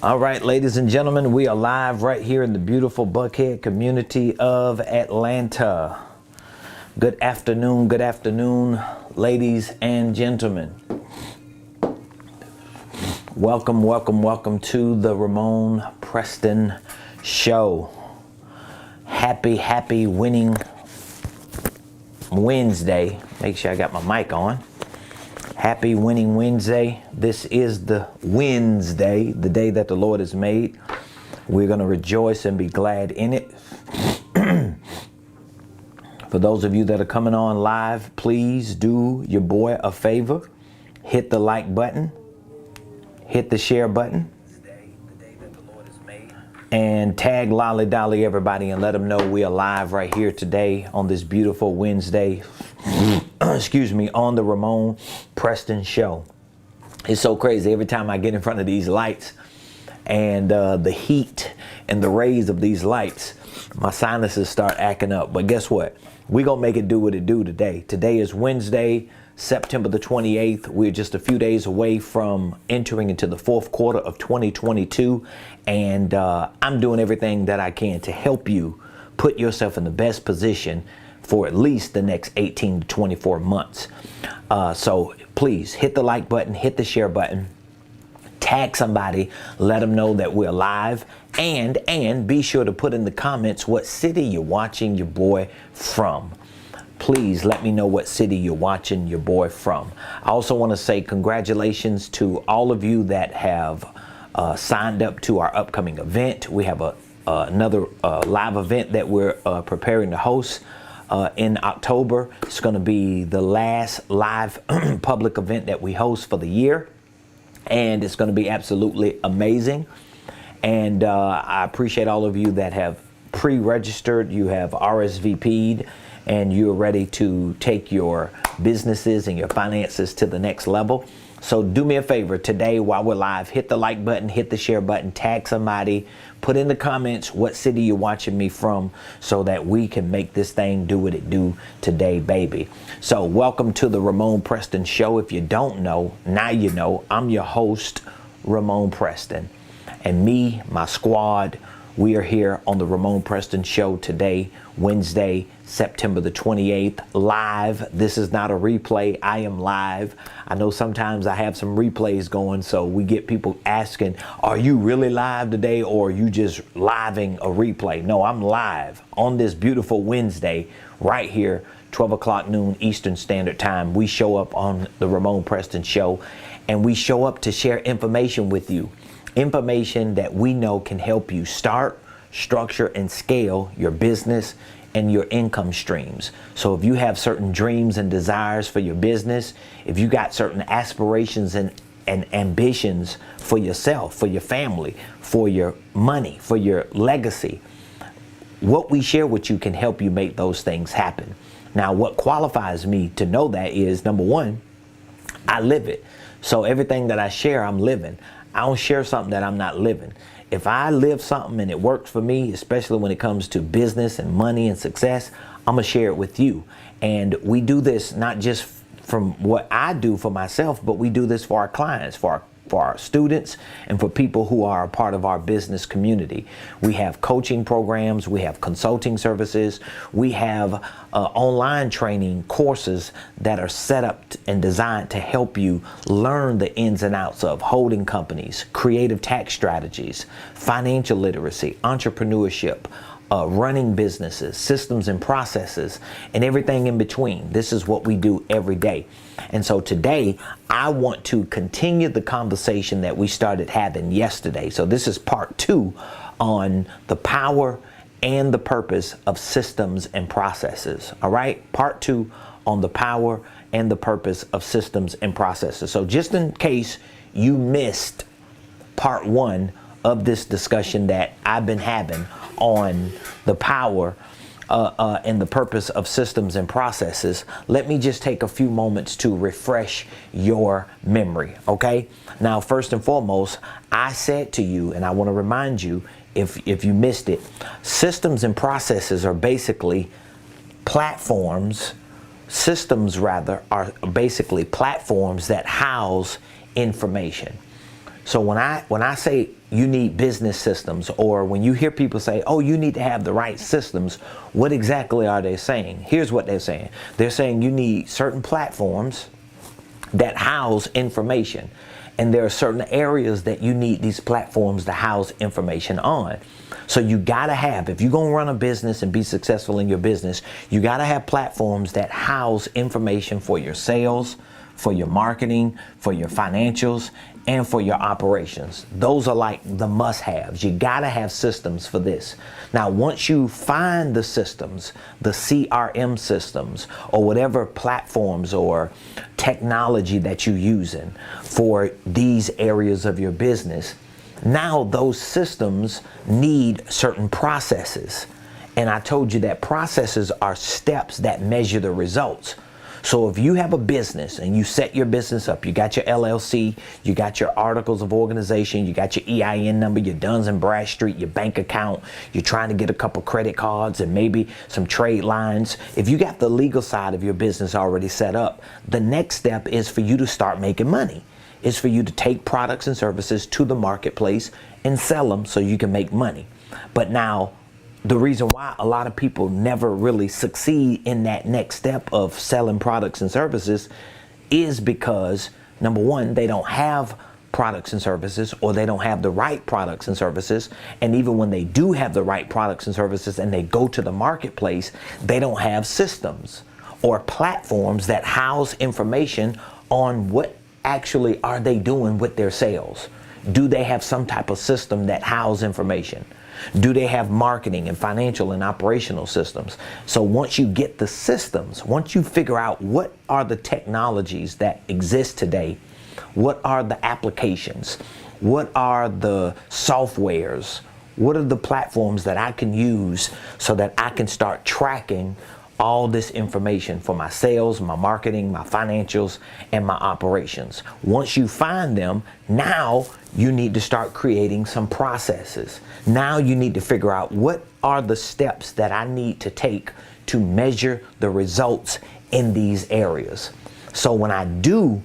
All right, ladies and gentlemen, we are live right here in the beautiful Buckhead community of Atlanta. Good afternoon, ladies and gentlemen. Welcome to the Ramonepreston Show. Happy winning Wednesday. Make sure I got my mic on. Happy winning Wednesday. This is the Wednesday, the day that the Lord has made. We're going to rejoice and be glad in it. For those of you that are coming on live, please do your boy a favor. Hit the like button. Hit the share button. And tag Lolly Dolly everybody and let them know we are live right here today on this beautiful Wednesday. Excuse me, on the Ramonepreston Show. It's so crazy. Every time I get in front of these lights and the heat and the rays of these lights, my sinuses start acting up. But guess what? We're going to make it do what it do today. Today is Wednesday, September the 28th. We're just a few days away from entering into the fourth quarter of 2022. And I'm doing everything that I can to help you put yourself in the best position for at least the next 18 to 24 months. So please hit the like button, hit the share button, tag somebody, let them know that we're live, and be sure to put in the comments what city you're watching your boy from. Please let me know what city you're watching your boy from. I also want to say congratulations to all of you that have signed up to our upcoming event. We have another live event that we're preparing to host in October. It's going to be the last live public event that we host for the year, and it's going to be absolutely amazing. And I appreciate all of you that have pre-registered, you have RSVP'd, and you're ready to take your businesses and your finances to the next level. So do me a favor today while we're live, hit the like button, hit the share button, tag somebody, put in the comments what city you're watching me from so that we can make this thing do what it do today, baby. So welcome to the Ramonepreston Show. If you don't know, now you know. I'm your host, Ramonepreston. And me, my squad, we are here on the Ramonepreston Show today, Wednesday, September the 28th, live. This is not a replay. I am live. I know sometimes I have some replays going, so we get people asking, are you really live today or are you just living a replay? No, I'm live on this beautiful Wednesday right here, 12 o'clock noon Eastern Standard Time. We show up on the Ramonepreston Show, and we show up to share information with you. Information that we know can help you start, structure, and scale your business and your income streams. So if you have certain dreams and desires for your business, if you got certain aspirations and ambitions for yourself, for your family, for your money, for your legacy, what we share with you can help you make those things happen. Now, what qualifies me to know that is, number one, I live it. So everything that I share, I'm living. I don't share something that I'm not living. If I live something and it works for me, especially when it comes to business and money and success, I'm going to share it with you. And we do this not just from what I do for myself, but we do this for our clients, for our students, and for people who are a part of our business community. We have coaching programs, we have consulting services, we have online training courses that are set up and designed to help you learn the ins and outs of holding companies, creative tax strategies, financial literacy, entrepreneurship, running businesses, systems and processes, and everything in between. This is what we do every day. And so today, I want to continue the conversation that we started having yesterday. So this is part 2 on the power and the purpose of systems and processes. All right? Part 2 on the power and the purpose of systems and processes. So just in case you missed part 1 of this discussion that I've been having on the power and the purpose of systems and processes, let me just take a few moments to refresh your memory, okay? Now, first and foremost, I said to you, and I want to remind you, if you missed it, systems and processes are basically platforms. Systems, rather, are basically platforms that house information. So when I say you need business systems, or when you hear people say, oh, you need to have the right systems, what exactly are they saying? Here's what they're saying. They're saying you need certain platforms that house information. And there are certain areas that you need these platforms to house information on. So you gotta have, if you're gonna run a business and be successful in your business, you gotta have platforms that house information for your sales, for your marketing, for your financials, and for your operations. Those are like the must-haves. You gotta have systems for this. Now, once you find the systems, the CRM systems, or whatever platforms or technology that you're using for these areas of your business, now those systems need certain processes. And I told you that processes are steps that measure the results. So if you have a business and you set your business up, you got your LLC, you got your articles of organization, you got your EIN number, your Duns and Bradstreet, your bank account, you're trying to get a couple credit cards and maybe some trade lines. If you got the legal side of your business already set up, the next step is for you to start making money. It's for you to take products and services to the marketplace and sell them so you can make money. But now, the reason why a lot of people never really succeed in that next step of selling products and services is because, number one, they don't have products and services, or they don't have the right products and services. And even when they do have the right products and services and they go to the marketplace, they don't have systems or platforms that house information on what actually are they doing with their sales. Do they have some type of system that house information? Do they have marketing and financial and operational systems? So once you get the systems, once you figure out what are the technologies that exist today, what are the applications, what are the softwares, what are the platforms that I can use so that I can start tracking all this information for my sales, my marketing, my financials, and my operations. Once you find them, now you need to start creating some processes. Now you need to figure out what are the steps that I need to take to measure the results in these areas. So when I do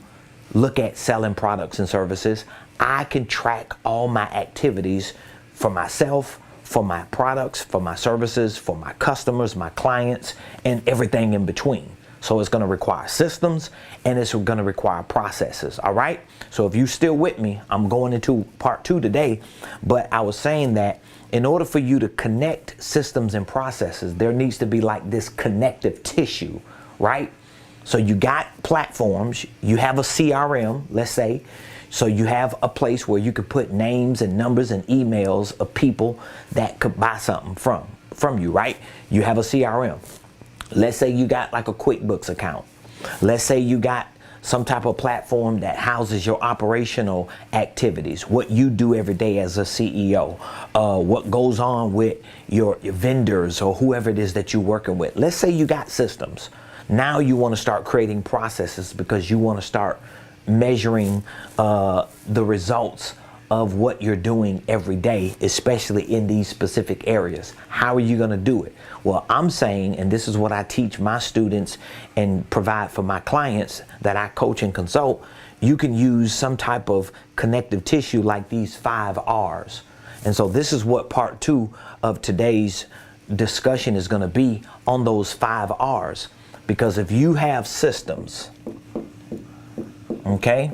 look at selling products and services, I can track all my activities for myself, for my products, for my services, for my customers, my clients, and everything in between. So it's going to require systems and it's going to require processes. All right. So if you're still with me, I'm going into part 2 today, but I was saying that in order for you to connect systems and processes, there needs to be like this connective tissue, right? So you got platforms, you have a CRM, let's say. So you have a place where you could put names and numbers and emails of people that could buy something from you, right? You have a CRM. Let's say you got like a QuickBooks account. Let's say you got some type of platform that houses your operational activities, what you do every day as a CEO, what goes on with your vendors or whoever it is that you're working with. Let's say you got systems. Now you want to start creating processes because you want to start measuring the results of what you're doing every day, especially in these specific areas. How are you going to do it? Well, I'm saying, and this is what I teach my students and provide for my clients that I coach and consult, you can use some type of connective tissue like these 5 R's. And so this is what part 2 of today's discussion is going to be on those 5 R's. Because if you have systems, okay.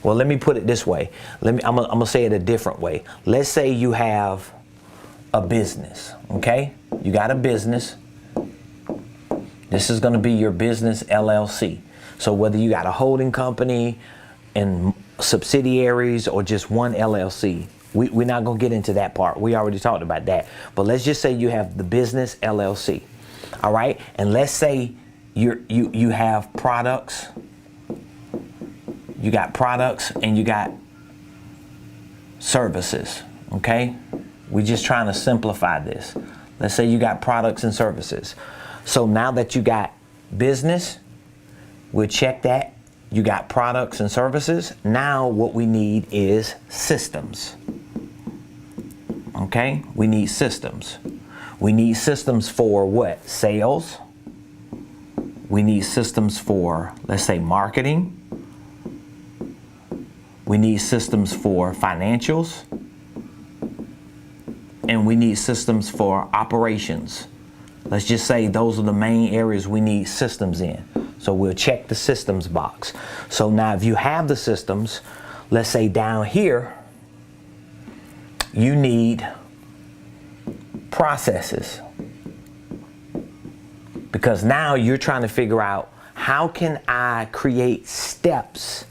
Well, let me put it this way. I'm gonna say it a different way. Let's say you have a business, okay? You got a business. This is gonna be your business LLC. So whether you got a holding company and subsidiaries or just one LLC, we're not gonna get into that part. We already talked about that. But let's just say you have the business LLC, all right? And let's say you have products. You got products and you got services, okay? We're just trying to simplify this. Let's say you got products and services. So now that you got business, we'll check that. You got products and services. Now what we need is systems, okay? We need systems. We need systems for what? Sales. We need systems for, let's say, marketing. We need systems for financials. And we need systems for operations. Let's just say those are the main areas we need systems in. So we'll check the systems box. So now if you have the systems, let's say down here, you need processes. Because now you're trying to figure out, how can I create steps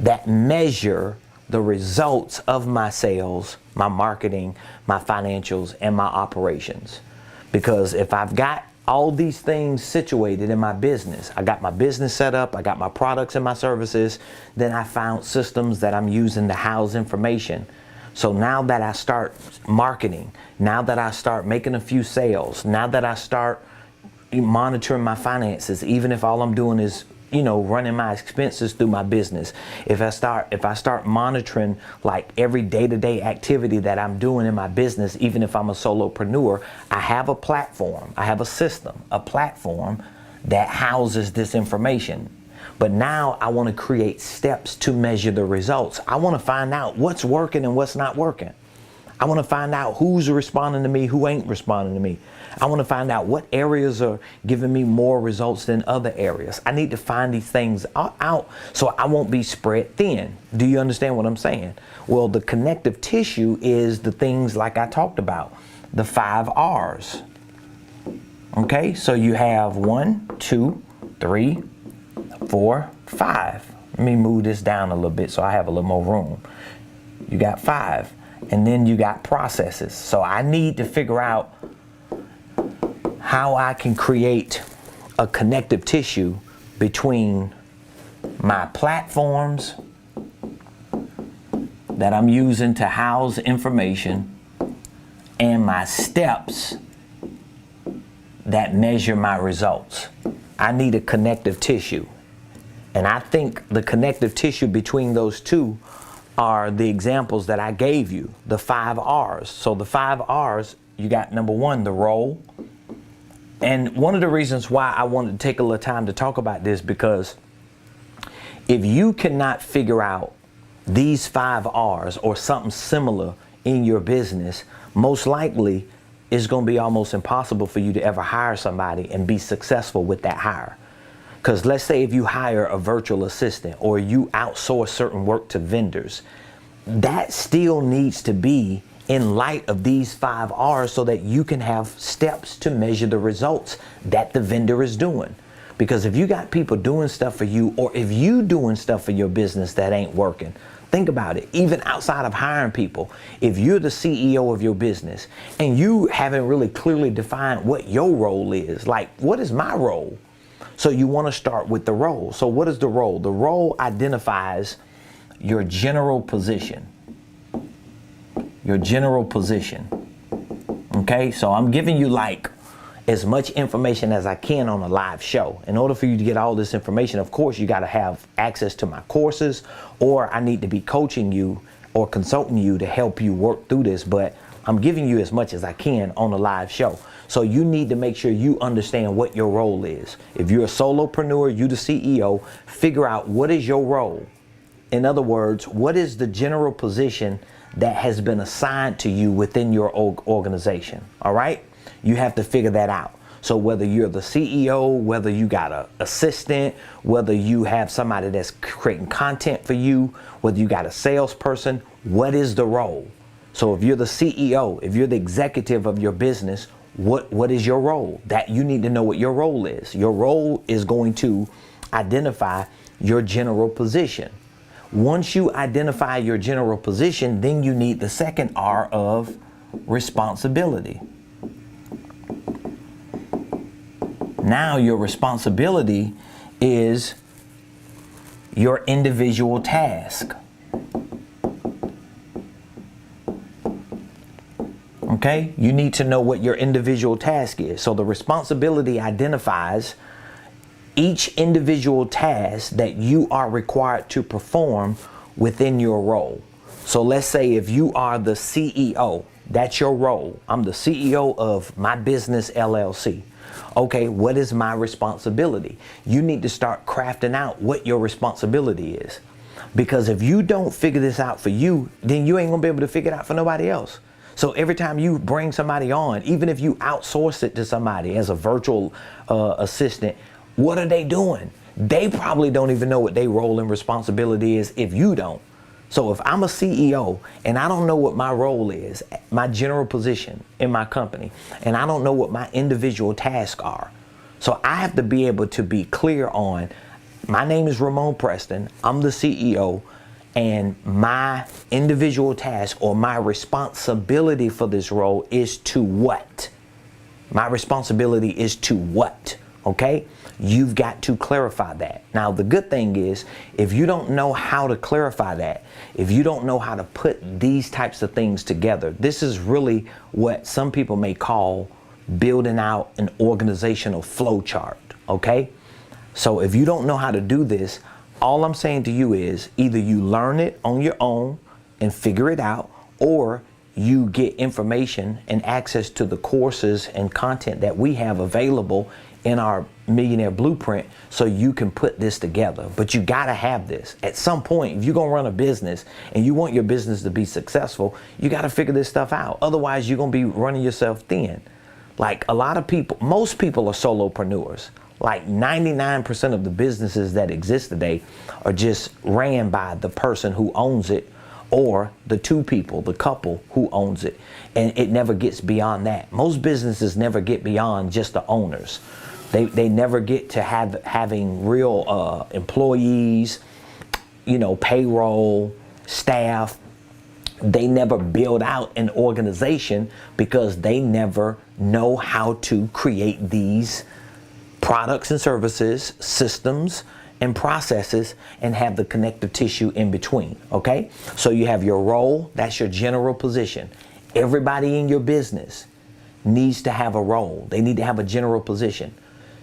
that measure the results of my sales, my marketing, my financials, and my operations? Because if I've got all these things situated in my business, I got my business set up, I got my products and my services, then I found systems that I'm using to house information. So now that I start marketing, now that I start making a few sales, now that I start monitoring my finances, even if all I'm doing is running my expenses through my business. If I start monitoring like every day-to-day activity that I'm doing in my business, even if I'm a solopreneur, I have a platform, I have a system, a platform that houses this information. But now I want to create steps to measure the results. I want to find out what's working and what's not working. I want to find out who's responding to me, who ain't responding to me. I want to find out what areas are giving me more results than other areas. I need to find these things out so I won't be spread thin. Do you understand what I'm saying? Well, the connective tissue is the things like I talked about, the 5 R's. Okay, so you have 1, 2, 3, 4, 5. Let me move this down a little bit so I have a little more room. You got 5. And then you got processes. So I need to figure out how I can create a connective tissue between my platforms that I'm using to house information and my steps that measure my results. I need a connective tissue. And I think the connective tissue between those two are the examples that I gave you, the 5 R's. So the 5 R's, you got number 1, the role. And one of the reasons why I wanted to take a little time to talk about this, because if you cannot figure out these 5 R's or something similar in your business, most likely it's going to be almost impossible for you to ever hire somebody and be successful with that hire. Because let's say if you hire a virtual assistant or you outsource certain work to vendors, that still needs to be in light of these 5 R's so that you can have steps to measure the results that the vendor is doing. Because if you got people doing stuff for you, or if you doing stuff for your business that ain't working, think about it. Even outside of hiring people, if you're the CEO of your business and you haven't really clearly defined what your role is, like, what is my role? So you want to start with the role. So what is the role? The role identifies your general position. Your general position. Okay, so I'm giving you like as much information as I can on a live show. In order for you to get all this information, of course, you got to have access to my courses, or I need to be coaching you or consulting you to help you work through this. But I'm giving you as much as I can on a live show. So you need to make sure you understand what your role is. If you're a solopreneur, you the CEO, figure out what is your role. In other words, what is the general position that has been assigned to you within your organization? All right? You have to figure that out. So whether you're the CEO, whether you got an assistant, whether you have somebody that's creating content for you, whether you got a salesperson, what is the role? So if you're the CEO, if you're the executive of your business, what is your role? That you need to know what your role is. Your role is going to identify your general position. Once you identify your general position, then you need the second R of responsibility. Now your responsibility is your individual task. Okay, you need to know what your individual task is. So the responsibility identifies each individual task that you are required to perform within your role. So let's say if you are the CEO, that's your role. I'm the CEO of my business LLC. Okay, what is my responsibility? You need to start crafting out what your responsibility is. Because if you don't figure this out for you, then you ain't gonna be able to figure it out for nobody else. So every time you bring somebody on, even if you outsource it to somebody as a virtual assistant, what are they doing? They probably don't even know what their role and responsibility is if you don't. So if I'm a CEO and I don't know what my role is, my general position in my company, and I don't know what my individual tasks are, so I have to be able to be clear on, my name is Ramonepreston, I'm the CEO, and my individual task or my responsibility for this role is to what? My responsibility is to what? Okay? You've got to clarify that. Now, the good thing is, if you don't know how to clarify that, if you don't know how to put these types of things together, this is really what some people may call building out an organizational flow chart. Okay? So if you don't know how to do this, all I'm saying to you is either you learn it on your own and figure it out, or you get information and access to the courses and content that we have available in our Millionaire Blueprint so you can put this together. But you gotta have this. At some point, if you're gonna run a business and you want your business to be successful, you gotta figure this stuff out. Otherwise, you're gonna be running yourself thin. Like a lot of people, most people are solopreneurs. Like 99% of the businesses that exist today are just ran by the person who owns it, or the two people, the couple who owns it. And it never gets beyond that. Most businesses never get beyond just the owners. They never get to having real employees, you know, payroll, staff. They never build out an organization because they never know how to create these products and services, systems and processes, and have the connective tissue in between. Okay? So you have your role, that's your general position. Everybody in your business needs to have a role. They need to have a general position.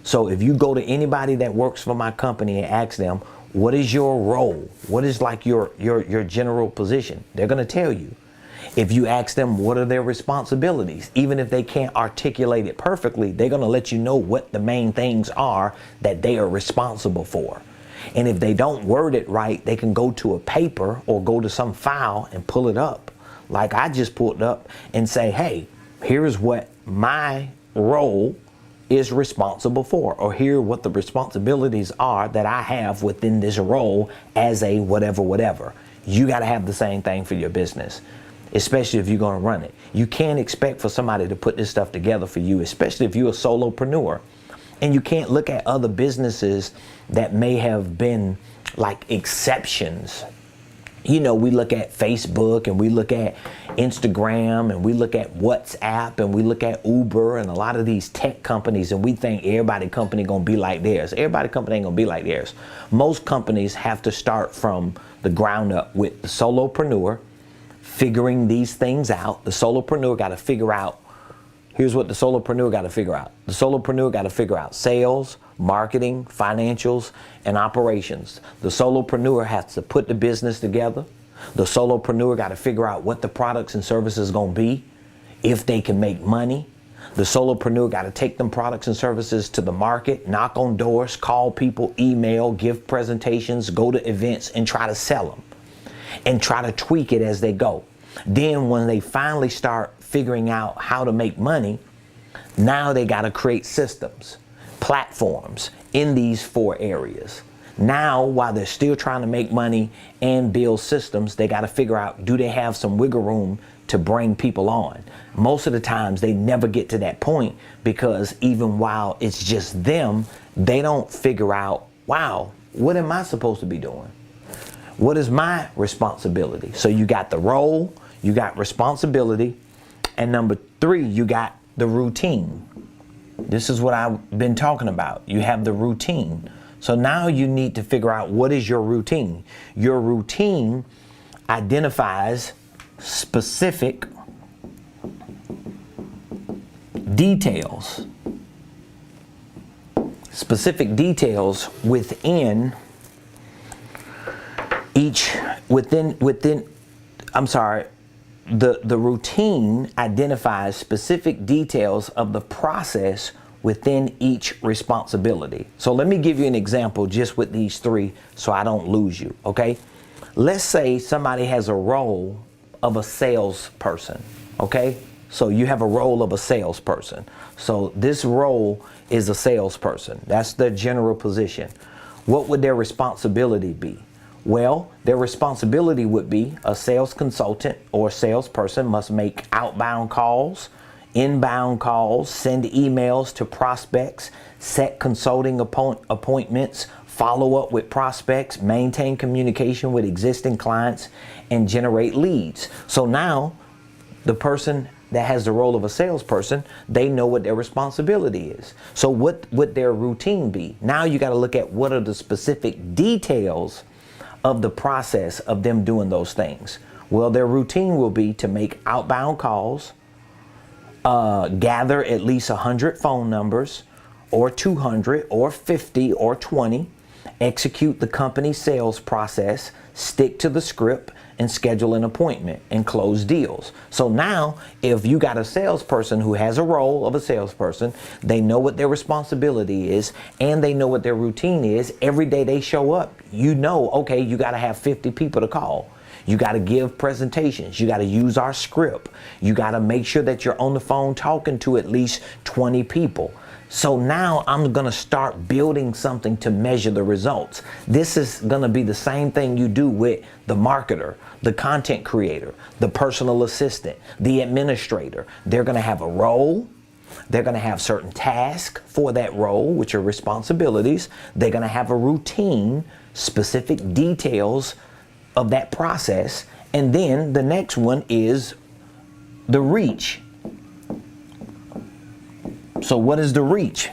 So if you go to anybody that works for my company and ask them, what is your role? What is like your general position? They're going to tell you. If you ask them what are their responsibilities, even if they can't articulate it perfectly, they're going to let you know what the main things are that they are responsible for. And if they don't word it right, they can go to a paper or go to some file and pull it up. Like I just pulled up and say, hey, here's what my role is responsible for, or here what the responsibilities are that I have within this role as a whatever. You got to have the same thing for your business, especially if you're going to run it. You can't expect for somebody to put this stuff together for you, especially if you're a solopreneur. And you can't look at other businesses that may have been like exceptions. You know, we look at Facebook and we look at Instagram and we look at WhatsApp and we look at Uber and a lot of these tech companies, and we think everybody company gonna be like theirs. Everybody company ain't gonna be like theirs. Most companies have to start from the ground up with the solopreneur figuring these things out. The solopreneur got to figure out, here's what the solopreneur got to figure out. The solopreneur got to figure out sales, marketing, financials, and operations. The solopreneur has to put the business together. The solopreneur got to figure out what the products and services going to be, if they can make money. The solopreneur got to take them products and services to the market, knock on doors, call people, email, give presentations, go to events, and try to sell them. And try to tweak it as they go. Then when they finally start figuring out how to make money, now they got to create systems, platforms in these 4 areas. Now, while they're still trying to make money and build systems, they got to figure out, do they have some wiggle room to bring people on? Most of the times they never get to that point, because even while it's just them, they don't figure out, wow, what am I supposed to be doing? What is my responsibility? So you got the role, you got responsibility, and number 3, you got the routine. This is what I've been talking about. You have the routine. So now you need to figure out, what is your routine? Your routine identifies specific details. Specific details within the routine identifies specific details of the process within each responsibility. So let me give you an example just with these 3 so I don't lose you, okay? let's say somebody has a role of a salesperson, okay? So you have a role of a salesperson. So this role is a salesperson. That's the general position. What would their responsibility be? Well, their responsibility would be a sales consultant or salesperson must make outbound calls, inbound calls, send emails to prospects, set consulting appointments, follow up with prospects, maintain communication with existing clients, and generate leads. So now the person that has the role of a salesperson, they know what their responsibility is. So what would their routine be? Now you got to look at what are the specific details of the process of them doing those things. Well, their routine will be to make outbound calls, gather at least 100 phone numbers, or 200, or 50, or 20, execute the company sales process, stick to the script, and schedule an appointment and close deals. So now, if you got a salesperson who has a role of a salesperson, they know what their responsibility is and they know what their routine is. Every day they show up, you know, okay, you got to have 50 people to call. You got to give presentations. You got to use our script. You got to make sure that you're on the phone talking to at least 20 people. So now I'm going to start building something to measure the results. This is going to be the same thing you do with the marketer, the content creator, the personal assistant, the administrator. They're going to have a role. They're going to have certain tasks for that role, which are responsibilities. They're going to have a routine, specific details of that process. And then the next one is the reach. So what is the reach?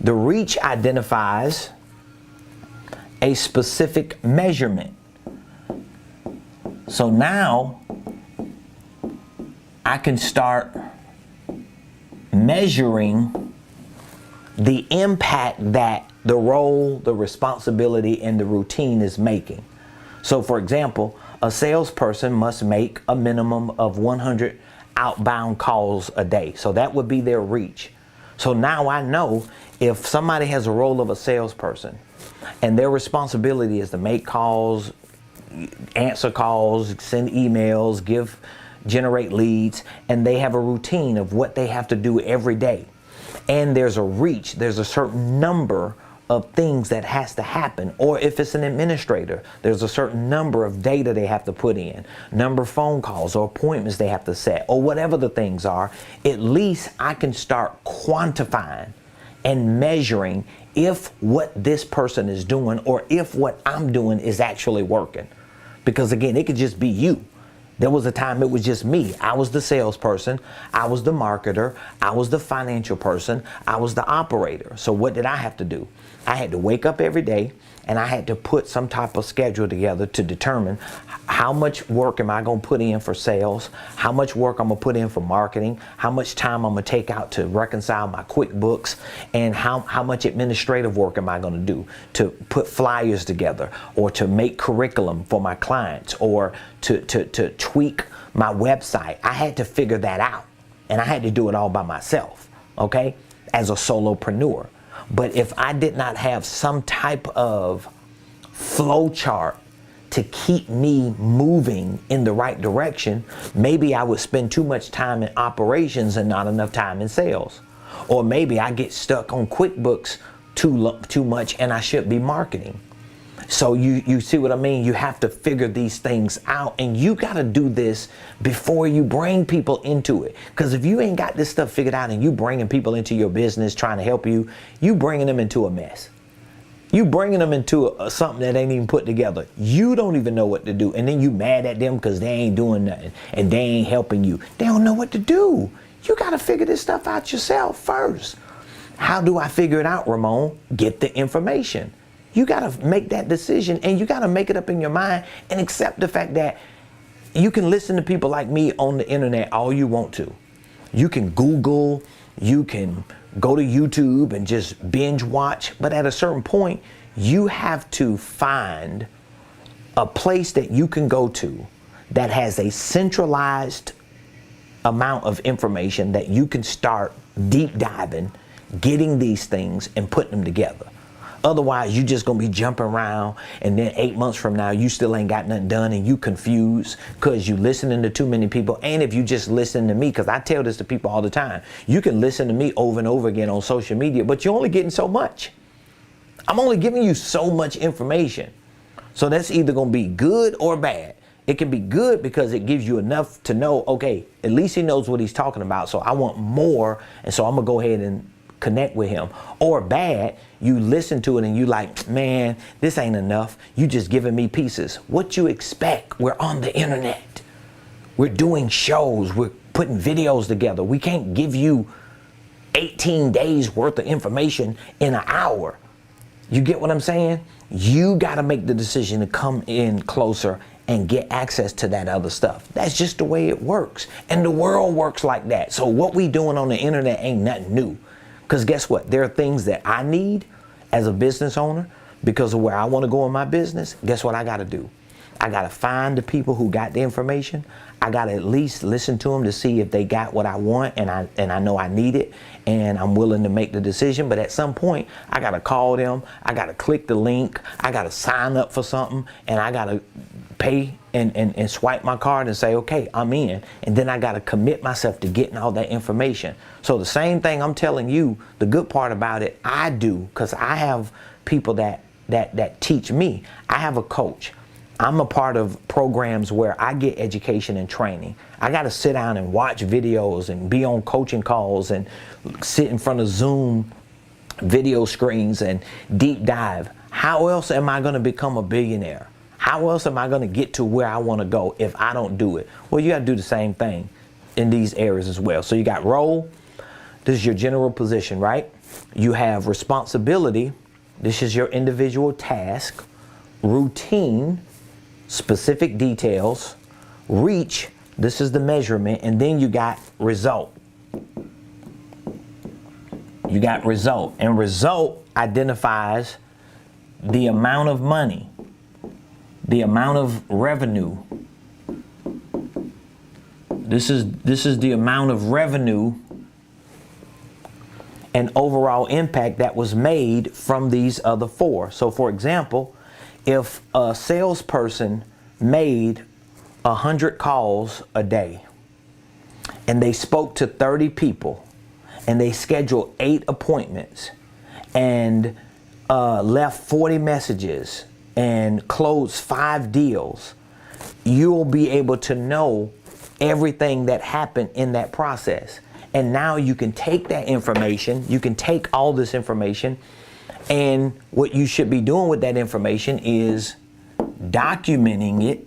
The reach identifies a specific measurement. So now I can start measuring the impact that the role, the responsibility, and the routine is making. So for example, a salesperson must make a minimum of 100 outbound calls a day. So that would be their reach. So now I know if somebody has a role of a salesperson and their responsibility is to make calls, answer calls, send emails, generate leads, and they have a routine of what they have to do every day. And there's a reach, there's a certain number of things that has to happen. Or if it's an administrator, there's a certain number of data they have to put in, number of phone calls or appointments they have to set, or whatever the things are. At least I can start quantifying and measuring if what this person is doing or if what I'm doing is actually working. Because again, it could just be you. There was a time it was just me. I was the salesperson, I was the marketer, I was the financial person, I was the operator. So what did I have to do? I had to wake up every day and I had to put some type of schedule together to determine how much work am I going to put in for sales, how much work I'm going to put in for marketing, how much time I'm going to take out to reconcile my QuickBooks, and how much administrative work am I going to do to put flyers together or to make curriculum for my clients or to tweak my website. I had to figure that out and I had to do it all by myself, okay, as a solopreneur. But if I did not have some type of flow chart to keep me moving in the right direction, maybe I would spend too much time in operations and not enough time in sales. Or maybe I get stuck on QuickBooks too much and I should be marketing. So you see what I mean? You have to figure these things out, and you got to do this before you bring people into it. Because if you ain't got this stuff figured out and you bringing people into your business trying to help you, you bringing them into a mess. You bringing them into something that ain't even put together. You don't even know what to do, and then you mad at them because they ain't doing nothing and they ain't helping you. They don't know what to do. You got to figure this stuff out yourself first. How do I figure it out, Ramon? Get the information. You got to make that decision, and you got to make it up in your mind and accept the fact that you can listen to people like me on the internet all you want to. You can Google, you can go to YouTube and just binge watch, but at a certain point, you have to find a place that you can go to that has a centralized amount of information that you can start deep diving, getting these things and putting them together. Otherwise, you just gonna be jumping around, and then 8 months from now, you still ain't got nothing done, and you confused because you listening to too many people. And if you just listen to me, because I tell this to people all the time, you can listen to me over and over again on social media, but you're only getting so much. I'm only giving you so much information. So that's either gonna be good or bad. It can be good because it gives you enough to know, okay, at least he knows what he's talking about, so I want more, and so I'm gonna go ahead and connect with him. Or bad, you listen to it and you like, man, this ain't enough. You just giving me pieces. What you expect? We're on the internet. We're doing shows. We're putting videos together. We can't give you 18 days worth of information in an hour. You get what I'm saying? You got to make the decision to come in closer and get access to that other stuff. That's just the way it works. And the world works like that. So what we doing on the internet ain't nothing new. Because guess what? There are things that I need as a business owner because of where I want to go in my business. Guess what I got to do? I got to find the people who got the information. I got to at least listen to them to see if they got what I want, and I know I need it, and I'm willing to make the decision. But at some point, I got to call them. I got to click the link. I got to sign up for something, and I got to pay and swipe my card and say, okay, I'm in. And then I got to commit myself to getting all that information. So the same thing I'm telling you, the good part about it, I do, because I have people that teach me. I have a coach. I'm a part of programs where I get education and training. I got to sit down and watch videos and be on coaching calls and sit in front of Zoom video screens and deep dive. How else am I going to become a billionaire? How else am I going to get to where I want to go if I don't do it? Well, you got to do the same thing in these areas as well. So you got role. This is your general position, right? You have responsibility. This is your individual task. Routine, specific details. Reach, this is the measurement. And then you got result. You got result. And result identifies the amount of money, the amount of revenue. This is the amount of revenue and overall impact that was made from these other four. So for example, if a salesperson made 100 calls a day and they spoke to 30 people and they scheduled 8 appointments and left 40 messages and closed 5 deals, you will be able to know everything that happened in that process. And now you can take that information, you can take all this information, and what you should be doing with that information is documenting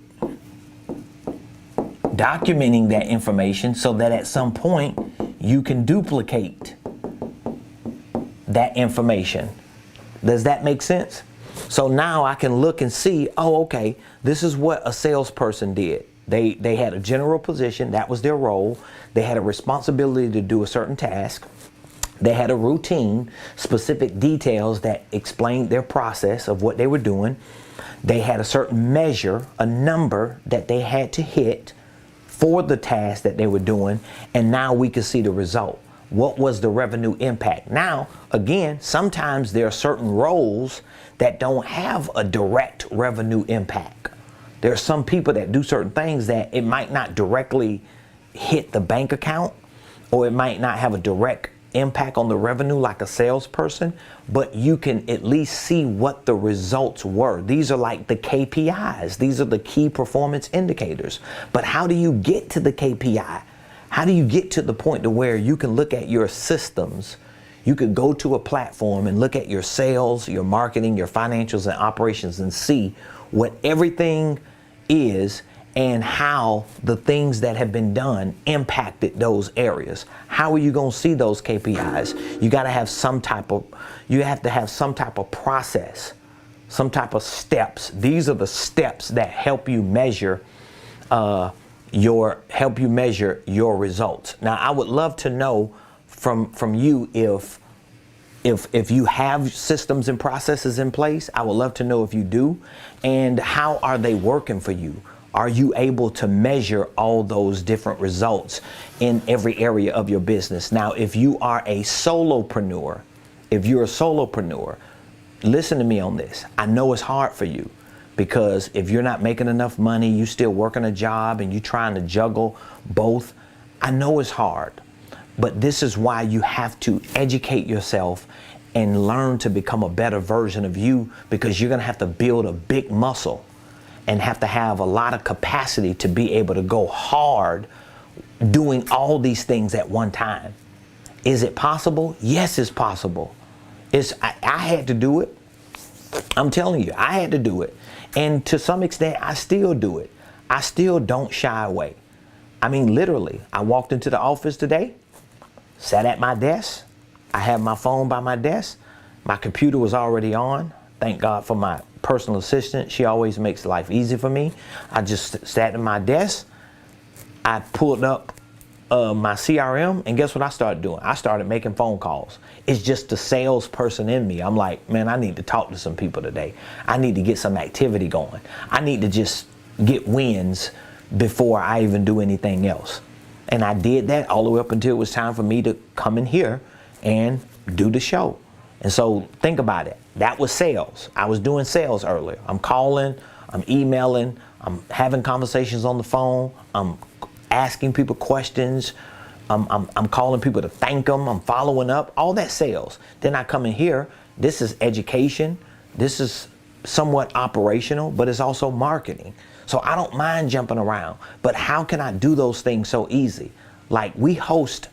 that information so that at some point you can duplicate that information. Does that make sense? So now I can look and see, oh, okay, this is what a salesperson did. They had a general position, that was their role. They had a responsibility to do a certain task. They had a routine, specific details that explained their process of what they were doing. They had a certain measure, a number that they had to hit for the task that they were doing. And now we can see the result. What was the revenue impact? Now, again, sometimes there are certain roles that don't have a direct revenue impact. There are some people that do certain things that it might not directly hit the bank account, or it might not have a direct impact on the revenue like a salesperson, but you can at least see what the results were. These are like the KPIs. These are the key performance indicators. But how do you get to the KPI? How do you get to the point to where you can look at your systems? You could go to a platform and look at your sales, your marketing, your financials and operations and see what everything is and how the things that have been done impacted those areas. How are you going to see those KPIs? You got to have some type of, you have to have some type of process, some type of steps. These are the steps that help you measure your results. Now, I would love to know from you if you have systems and processes in place. I would love to know if you do, and how are they working for you? Are you able to measure all those different results in every area of your business? Now, if you are a solopreneur, listen to me on this. I know it's hard for you, because if you're not making enough money, you still working a job and you trying to juggle both. I know it's hard, but this is why you have to educate yourself and learn to become a better version of you, because you're going to have to build a big muscle and have to have a lot of capacity to be able to go hard doing all these things at one time. Is it possible? Yes, it's possible. I had to do it. I'm telling you, I had to do it. And to some extent, I still do it. I still don't shy away. I mean, literally, I walked into the office today, sat at my desk. I have my phone by my desk. My computer was already on. Thank God for my personal assistant. She always makes life easy for me. I just sat at my desk. I pulled up my CRM, and guess what I started doing? I started making phone calls. It's just the salesperson in me. I'm like, man, I need to talk to some people today. I need to get some activity going. I need to just get wins before I even do anything else. And I did that all the way up until it was time for me to come in here and do the show. And so think about it. That was sales. I was doing sales earlier. I'm calling, I'm emailing, I'm having conversations on the phone, I'm asking people questions, I'm calling people to thank them, I'm following up, all that sales. Then I come in here, this is education, this is somewhat operational, but it's also marketing. So I don't mind jumping around, but how can I do those things so easy? Like, we host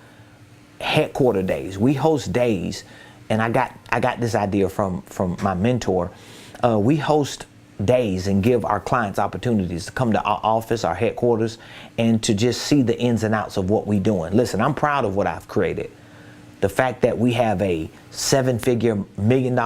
headquarter days, we host days, and I got this idea from my mentor. We host days and give our clients opportunities to come to our office, our headquarters, and to just see the ins and outs of what we're doing. Listen, I'm proud of what I've created. The fact that we have a 7-figure, $1 million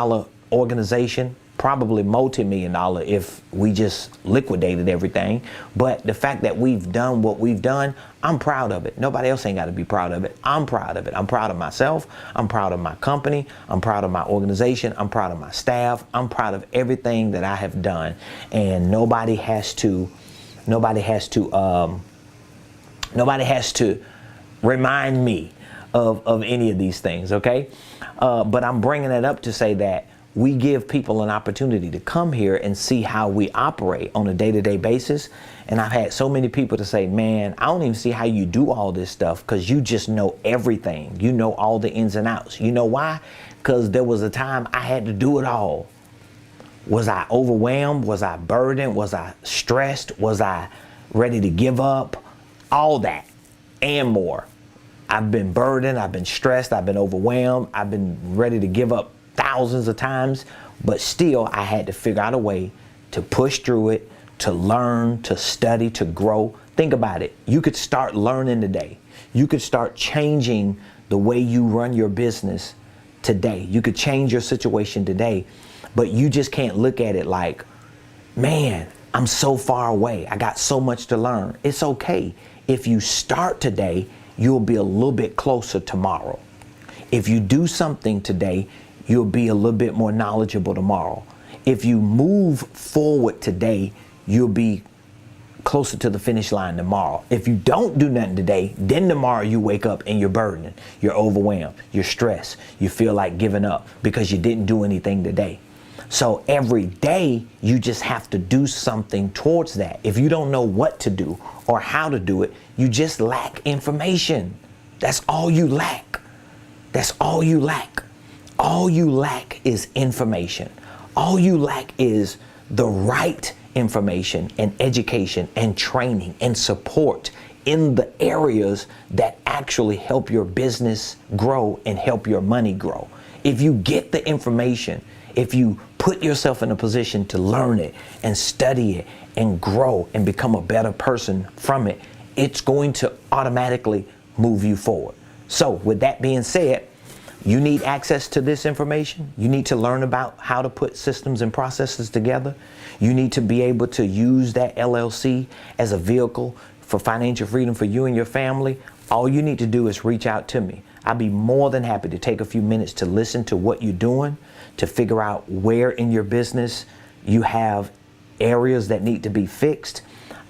organization, probably multi-million-dollar if we just liquidated everything. But the fact that we've done what we've done, I'm proud of it. Nobody else ain't got to be proud of it. I'm proud of it. I'm proud of myself. I'm proud of my company. I'm proud of my organization. I'm proud of my staff. I'm proud of everything that I have done. And nobody has to remind me of any of these things, okay? But I'm bringing it up to say that we give people an opportunity to come here and see how we operate on a day-to-day basis. And I've had so many people to say, man, I don't even see how you do all this stuff, because you just know everything. You know all the ins and outs. You know why? Because there was a time I had to do it all. Was I overwhelmed? Was I burdened? Was I stressed? Was I ready to give up? All that and more. I've been burdened. I've been stressed. I've been overwhelmed. I've been ready to give up thousands of times, but still I had to figure out a way to push through it, to learn, to study, to grow. Think about it. You could start learning today. You could start changing the way you run your business today. You could change your situation today, but you just can't look at it like, man, I'm so far away. I got so much to learn. It's okay. If you start today, you'll be a little bit closer tomorrow. If you do something today, you'll be a little bit more knowledgeable tomorrow. If you move forward today, you'll be closer to the finish line tomorrow. If you don't do nothing today, then tomorrow you wake up and you're burdened, you're overwhelmed, you're stressed, you feel like giving up because you didn't do anything today. So every day you just have to do something towards that. If you don't know what to do or how to do it, you just lack information. That's all you lack. That's all you lack. All you lack is information. All you lack is the right information and education and training and support in the areas that actually help your business grow and help your money grow. If you get the information, if you put yourself in a position to learn it and study it and grow and become a better person from it, it's going to automatically move you forward. So with that being said, you need access to this information. You need to learn about how to put systems and processes together. You need to be able to use that LLC as a vehicle for financial freedom for you and your family. All you need to do is reach out to me. I'd be more than happy to take a few minutes to listen to what you're doing, to figure out where in your business you have areas that need to be fixed.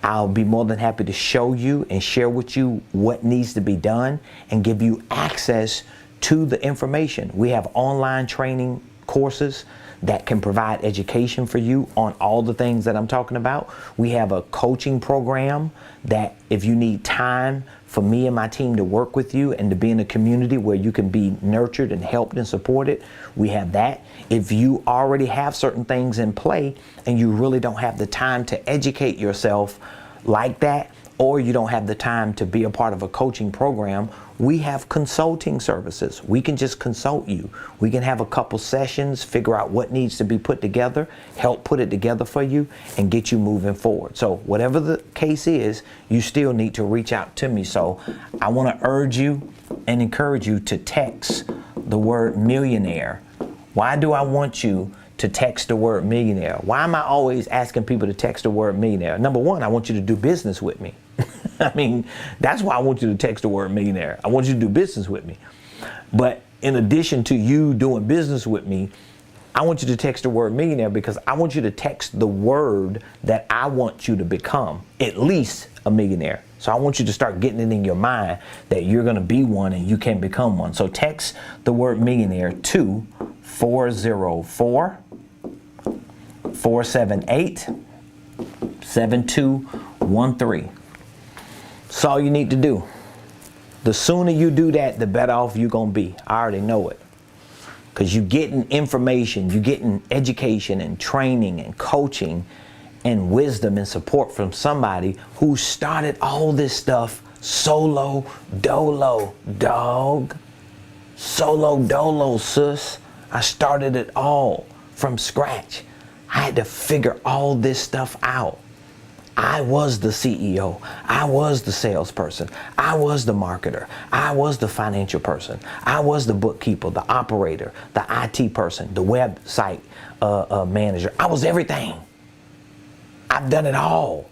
I'll be more than happy to show you and share with you what needs to be done and give you access to the information. We have online training courses that can provide education for you on all the things that I'm talking about. We have a coaching program that if you need time for me and my team to work with you and to be in a community where you can be nurtured and helped and supported, we have that. If you already have certain things in play and you really don't have the time to educate yourself like that, or you don't have the time to be a part of a coaching program, we have consulting services. We can just consult you. We can have a couple sessions, figure out what needs to be put together, help put it together for you, and get you moving forward. So whatever the case is, you still need to reach out to me. So I want to urge you and encourage you to text the word millionaire. Why do I want you to text the word millionaire? Why am I always asking people to text the word millionaire? Number one, I want you to do business with me. I mean, that's why I want you to text the word millionaire. I want you to do business with me. But in addition to you doing business with me, I want you to text the word millionaire because I want you to text the word that I want you to become, at least a millionaire. So I want you to start getting it in your mind that you're going to be one and you can become one. So text the word millionaire to 404-478-7213. That's all you need to do. The sooner you do that, the better off you're going to be. I already know it. Because you're getting information, you're getting education and training and coaching and wisdom and support from somebody who started all this stuff solo dolo, dog. Solo dolo, sis. I started it all from scratch. I had to figure all this stuff out. I was the CEO. I was the salesperson. I was the marketer. I was the financial person. I was the bookkeeper, the operator, the IT person, the website manager. I was everything. I've done it all.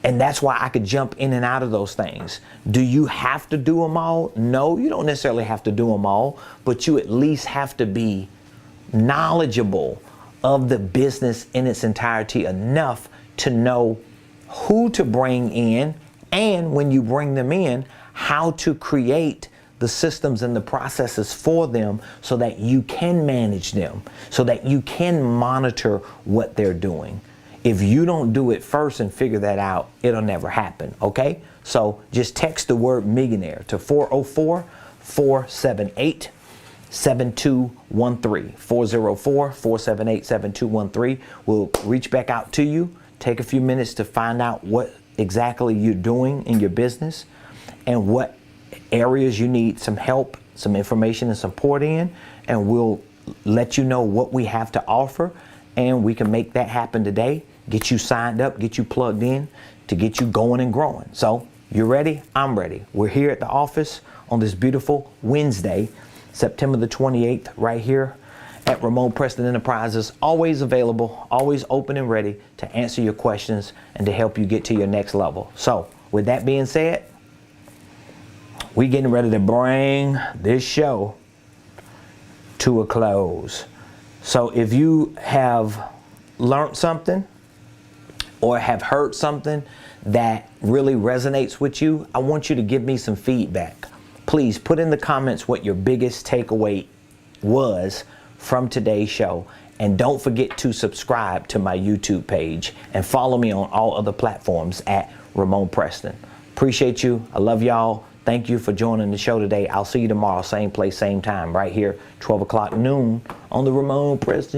And that's why I could jump in and out of those things. Do you have to do them all? No, you don't necessarily have to do them all, but you at least have to be knowledgeable of the business in its entirety enough to know who to bring in, and when you bring them in, how to create the systems and the processes for them so that you can manage them, so that you can monitor what they're doing. If you don't do it first and figure that out, it'll never happen, okay? So just text the word millionaire to 404-478-7213. 404-478-7213. We'll reach back out to you. Take a few minutes to find out what exactly you're doing in your business and what areas you need some help, some information and support in, and we'll let you know what we have to offer, and we can make that happen today, get you signed up, get you plugged in to get you going and growing. So you're ready? I'm ready. We're here at the office on this beautiful Wednesday, September the 28th, right here at Ramonepreston Enterprises, always available, always open and ready to answer your questions and to help you get to your next level. So with that being said, we're getting ready to bring this show to a close. So if you have learned something or have heard something that really resonates with you, I want you to give me some feedback. Please put in the comments what your biggest takeaway was from today's show, and don't forget to subscribe to my YouTube page and follow me on all other platforms at Ramonepreston. Appreciate you. I love y'all. Thank you for joining the show today. I'll see you tomorrow, same place, same time, right here, 12 o'clock noon on the Ramonepreston